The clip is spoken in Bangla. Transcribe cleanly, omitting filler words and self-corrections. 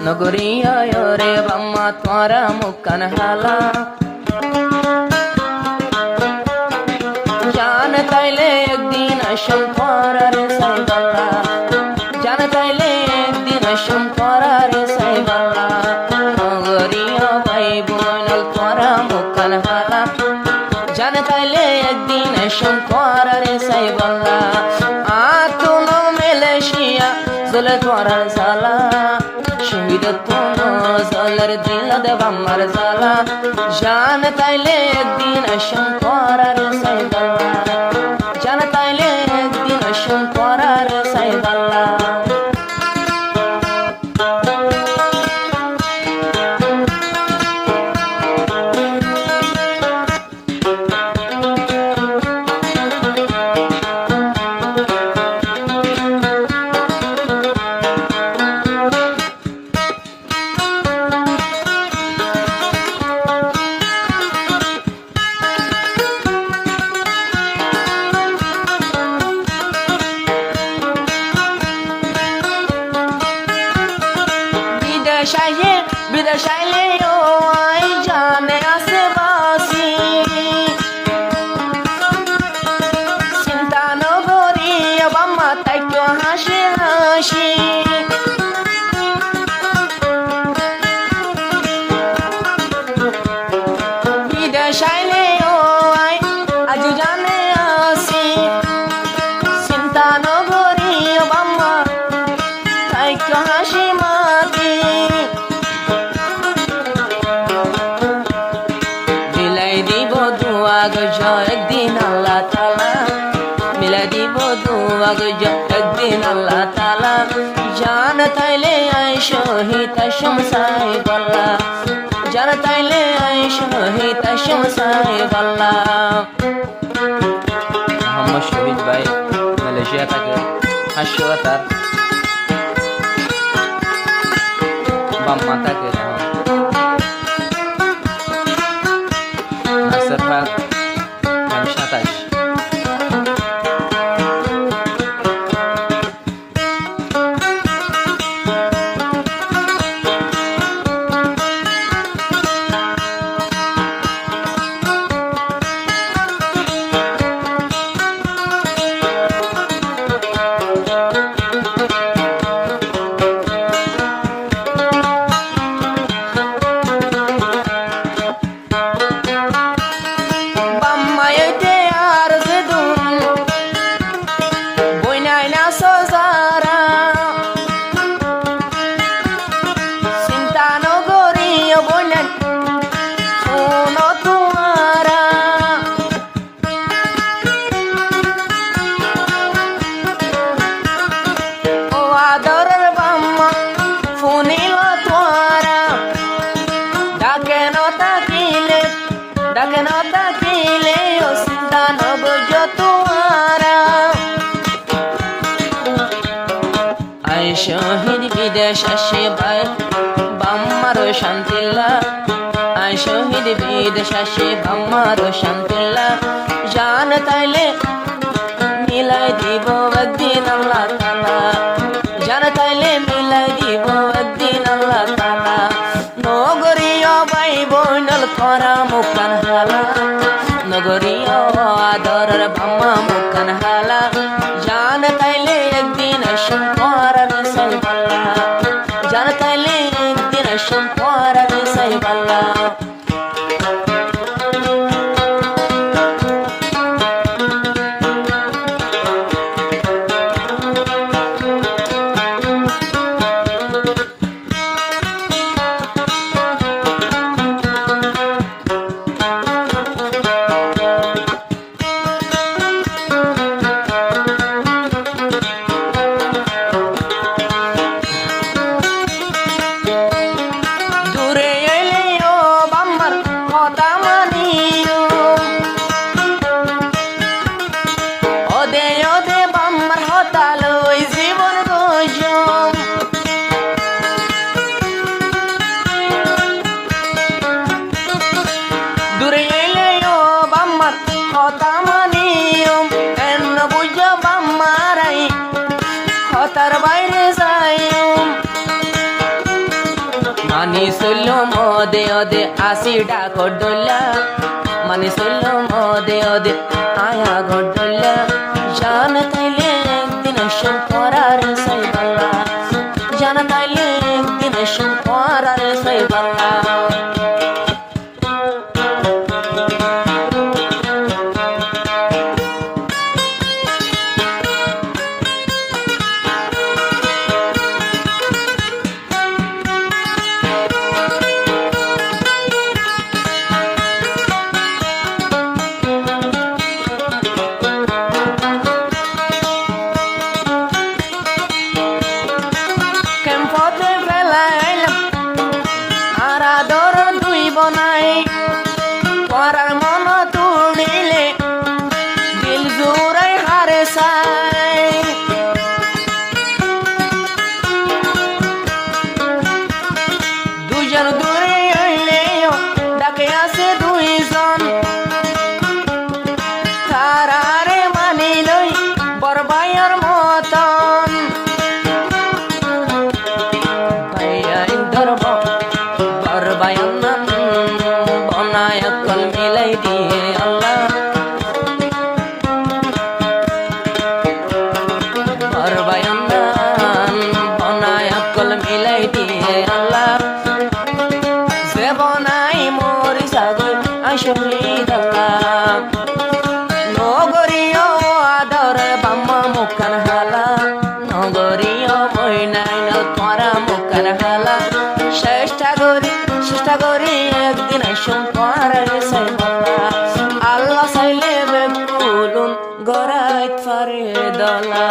নগরিয়া রে বাম্মা তোরা মুখান হালা জান তাইলে একদিন আসম তোরার সাইবাল্লা জান তাইলে একদিন আসম তোরার সাইবাল্লা নগরিয়া ভাই বোনল তোরা মুখান হালা জান তাইলে একদিন আসম তোরার সাইবাল্লা আতুনো মেলেশিয়া জলে তোরার সালা শহীদ তোনো জলের দিল দেবাম্মার জালা জান তাইলে একদিন আসম তোরার সাইবাল্লা জান তাইলে একদিন আসম তোরার সাইবাল্লা বিদেশাইলে ও আই জানে আসে বাসি চিন্তা নগরি বাম্মা তাই তো হাসি হাসি বিদেশাইলে ও আই আজ জানে আসি চিন্তা নগরি বাম্মা তাই তো হাসি মাতি একদিন আল্লাহ তালা মিলাই দিব দুয়া গজ একদিন আল্লাহ তালা জান তাইলে আই শহীদ আসম সাইবাল্লা জান তাইলে আই শহীদ আসম সাইবাল্লা মোহাম্মদ শহীদ ভাই মালয়েশিয়া থাকে হাসপাতাল বাম্মা থাকে নাসর ভাই 27শহীদ বিদেশ আসে ভাই বাম্মার শান্তিল্লা আই শহীদ বিদেশ আসে বাম্মার শান্তিল্লা জান তাইলে মিলাই দিব একদিন আল্লাহ তালা জান তাইলে মিলাই দিব একদিন আল্লাহ তালা নগরীয় ভাই বোনল তোরা মুখান হালা নগরীয় আদরের বাম্মা মুখান হালা জান তাইলে একদিন আসম তোরার সাইবাল্লা জান তাইলে একদিন আসম তোরার সাইবাল্লা মানি সইল মদে অদে আসি ডাকর ডইলা মানি সইল মদে অদে আয়া ঘর ডইলা জান তাইলে একদিন সম্পরার সাইবাল্লা জান তাইলে একদিন সম্পরার সাইবাল্লা পথে ফেলাইলাম আর আদর দুই বনাই করার মন তুলিলে দিল জোড়াই হারে সাই দুজন দূরে হইলেও ডাকে আছে দুইজন তারারে মানি লই বরবাইয়ার মতন বরবায়ন বনায় কল মিলাই দিয়ে আল্লাহ বরবায়ন বনায় কল মিলাই দিয়ে আল্লাহ যে বনাই মরি সাগর আসলি দাল্লা নগরীয় আদর বাম্মা মুখান হালা নগরীয় মইনাই তোরা মুখান হালা চেষ্টা করি একদিন সম্পরার সাইবাল্লা আল্লাহ চাইলে বেকুলুন গড়াইত পারে দলা